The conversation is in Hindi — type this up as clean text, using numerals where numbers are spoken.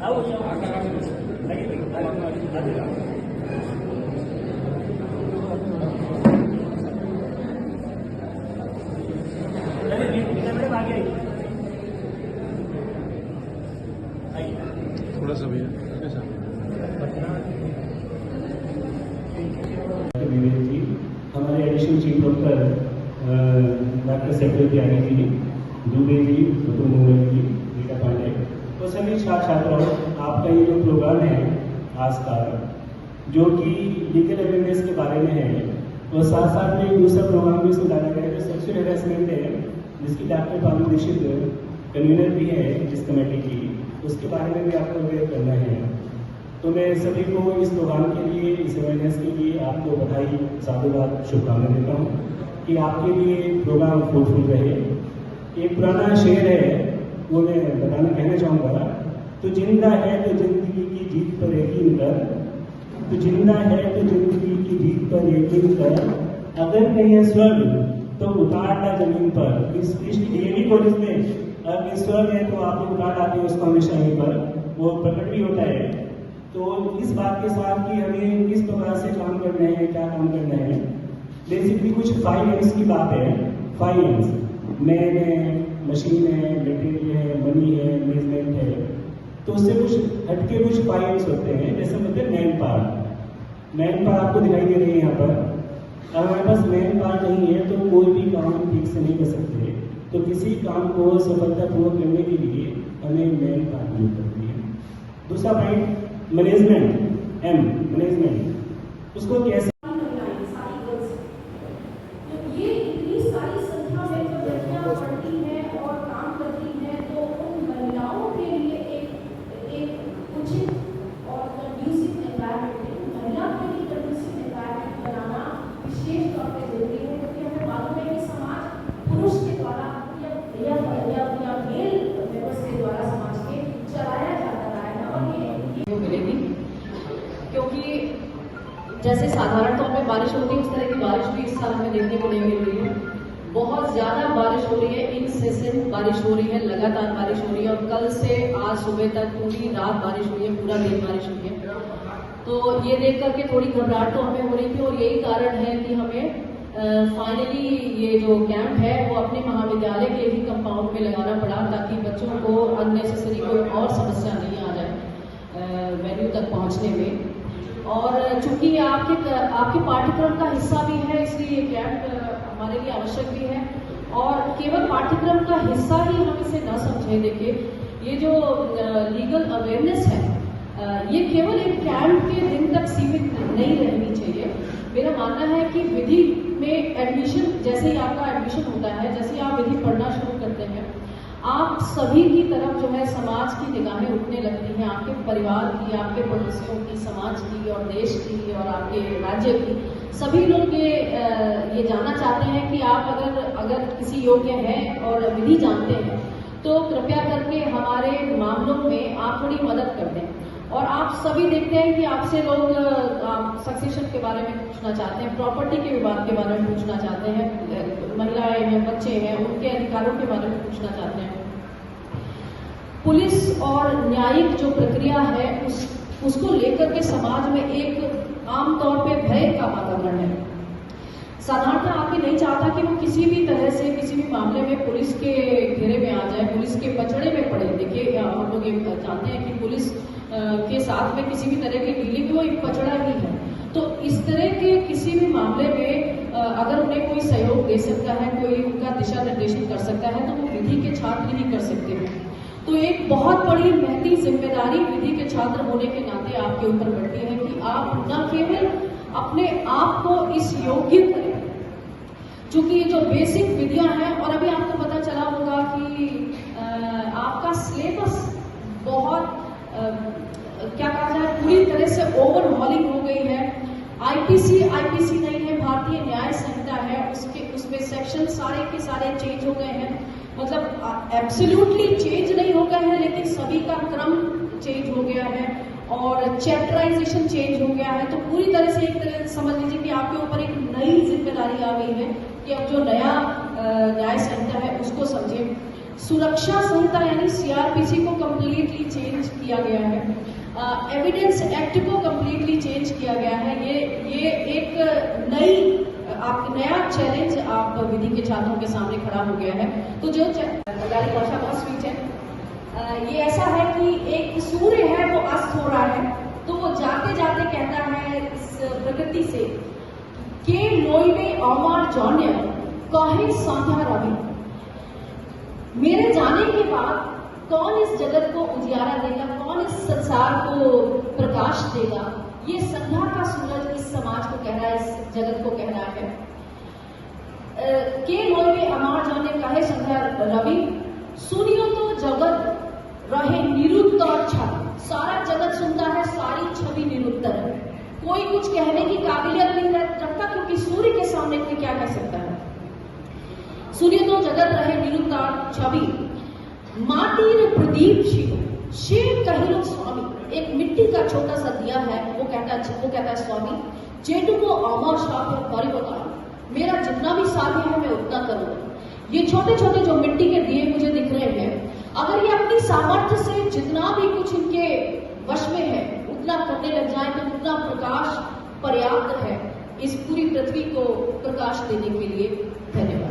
थोड़ा सा भैया हमारे additional chief doctor doctor secretary ji, Dubey ji, Mungal ji, Rita Pandey तो सभी छात्र छात्राओं, आपका ये जो प्रोग्राम है आज का, जो कि लीगल अवेयरनेस के बारे में है, और साथ साथ में दूसरा प्रोग्राम भी इसमें डाला गया है जो सेक्सुअल हेरासमेंट है, जिसकी डॉक्टर पानी दीक्षित कन्वीनर भी है जिस कमेटी की, उसके बारे में भी आपको अवेयर करना है। तो मैं सभी को इस प्रोग्राम के लिए, इस अवेयरनेस के लिए आपको बधाई, साधुवाद, शुभकामनाएं देता हूँ कि आपके लिए प्रोग्राम फ्रूटफुल रहे। एक पुराना शेर है, वो मैं बताना कहना चाहूँगा, तो जिंदा है तो जिंदगी की जीत पर यकीन कर, तो जिंदा है तो जिंदगी की जीत पर यकीन कर, अगर नहीं है स्वर्ग तो उतारना जमीन पर। इस डीएवी कॉलेज में अगर स्वर्ग है तो आप लोग उतार आते हैं उसको हमेशा यहीं पर, वो प्रकट भी होता है। तो इस बात के साथ कि हमें किस प्रकार से काम करना है, क्या काम करना है, बेसिकली कुछ 5 M's की बात है। 5 M's, मैन है, मशीन है, मटेरियल है, मनी है, मैनेजमेंट है। तो उससे कुछ हटके कुछ 5 M's होते हैं, जैसे मतलब मैन पावर। मैन पावर आपको दिखाई दे रही है यहाँ पर। अगर हमारे पास मैन पावर नहीं है तो कोई भी काम ठीक से नहीं कर सकते। तो किसी काम को सफलतापूर्वक करने के लिए हमें मैन पावर यूज करनी है। दूसरा पॉइंट मैनेजमेंट, एम मैनेजमेंट, उसको कैसे मिलेगी, क्योंकि जैसे साधारण तौर पे बारिश होती है उस तरह की बारिश भी इस साल हमें देखने को नहीं मिल रही है। बहुत ज्यादा बारिश हो रही है, इनसेसेंट बारिश हो रही है, लगातार बारिश हो रही है, और कल से आज सुबह तक पूरी रात बारिश हुई है, पूरा दिन बारिश हुई है। तो ये देख करके थोड़ी घबराहट तो हमें हो रही थी, और यही कारण है कि हमें फाइनली ये जो कैंप है वो अपने महाविद्यालय के ही कंपाउंड में लगाना पड़ा, ताकि बच्चों को अननेसेसरी कोई और समस्या नहीं आ जाए वेन्यू तक पहुंचने में। और चूंकि ये आपके पाठ्यक्रम का हिस्सा भी है, इसलिए ये कैंप हमारे लिए आवश्यक भी है। और केवल पाठ्यक्रम का हिस्सा ही हम इसे न समझें। देखिए, ये जो लीगल अवेयरनेस है, ये केवल एक कैंप के दिन तक सीमित नहीं रहनी चाहिए। मेरा मानना है कि विधि में एडमिशन, जैसे ही आपका एडमिशन होता है, जैसे ही आप विधि पढ़ना शुरू करते हैं, आप सभी की तरफ जो है समाज की निगाहें उठने लगती हैं, आपके परिवार की, आपके पड़ोसियों की, समाज की और देश की और आपके राज्य की। सभी लोग ये जानना चाहते हैं कि आप अगर किसी योग्य हैं और विधि जानते हैं तो कृपया करके हमारे मामलों में आप थोड़ी मदद कर दें। और आप सभी देखते हैं कि आपसे लोग सक्सेशन के बारे में पूछना चाहते हैं, प्रॉपर्टी के विवाद के बारे में पूछना चाहते हैं, महिलाएं हैं, बच्चे हैं, उनके अधिकारों के बारे में पूछना चाहते हैं। पुलिस और न्यायिक जो प्रक्रिया है उसको लेकर के समाज में एक आमतौर पे भय का वातावरण है। साधारणतः आदमी नहीं चाहता कि वो किसी भी तरह से किसी भी मामले में पुलिस के घेरे में आ जाए, पुलिस के पचड़े में पड़े। देखिए, हम लोग ये जानते हैं कि पुलिस के साथ में किसी भी तरह की डीलिंग वो एक पचड़ा ही है। तो इस तरह के किसी भी मामले में अगर उन्हें कोई सहयोग दे सकता है, कोई उनका दिशा निर्देशन कर सकता है, तो वो विधि के छात्र ही कर सकते हैं। तो एक बहुत बड़ी महती जिम्मेदारी विधि के छात्र होने के नाते आपके ऊपर बढ़ती है कि आप न केवल अपने आप को इस योग्य करें, चूंकि ये जो बेसिक विधियां हैं, और अभी आपको पता चला होगा कि आपका सिलेबस बहुत क्या कहा जाए, पूरी तरह से ओवरहॉलिंग हो गई है। आईपीसी नहीं है, भारतीय न्याय संहिता है, उसमें सेक्शन सारे के सारे चेंज हो गए हैं। मतलब एब्सोल्युटली चेंज नहीं हो गए हैं, लेकिन सभी का क्रम चेंज हो गया है और चैप्टराइजेशन चेंज हो गया है। तो पूरी तरह से एक तरह से समझ लीजिए कि आपके ऊपर एक नई जिम्मेदारी आ गई है कि अब जो नया न्याय संहिता है उसको समझें। सुरक्षा संहिता यानी सीआरपीसी को कंप्लीटली चेंज किया गया है, एविडेंस एक्ट को कंप्लीटली चेंज किया गया है। ये एक नया चैलेंज आप विधि के छात्रों के सामने खड़ा हो गया है। तो जो बंगाली भाषा बहुत स्वीट है, ये ऐसा है कि एक सूर्य है वो अस्त हो रहा है, तो वो जाते जाते कहता है इस प्रकृति से के लोइवे अमर जौन्य कहे संध्या रवि, मेरे जाने के बाद कौन इस जगत को उजियारा देगा, कौन इस संसार को प्रकाश देगा। ये संध्या का सूरज इस समाज को कह रहा है, इस जगत को कह रहा है। के लोइवे अमर जौन्य कहे संध्या रवि, सुनियो तो जगत रहे निरुत्तर छवि, सारा जगत सुनता है, सारी छवि निरुत्तर है, कोई कुछ कहने की काबिलियत नहीं रखता, क्योंकि सूर्य के सामने कोई क्या कह सकता है। सूर्य तो जगत रहे निरुत्तर छवि, माटीर प्रदीप शिव कहिलो स्वामी, एक मिट्टी का छोटा सा दिया है, वो कहता है स्वामी जेटू को अमर साध्य परिवर्तन, मेरा जितना भी साध्य है मैं उतना करूंगा। ये छोटे छोटे जो मिट्टी के दिए मुझे दिख रहे हैं, अगर ये अपनी सामर्थ्य से जितना भी कुछ इनके वश में है उतना करने लग जाए तो उतना प्रकाश पर्याप्त है इस पूरी पृथ्वी को प्रकाश देने के लिए। धन्यवाद।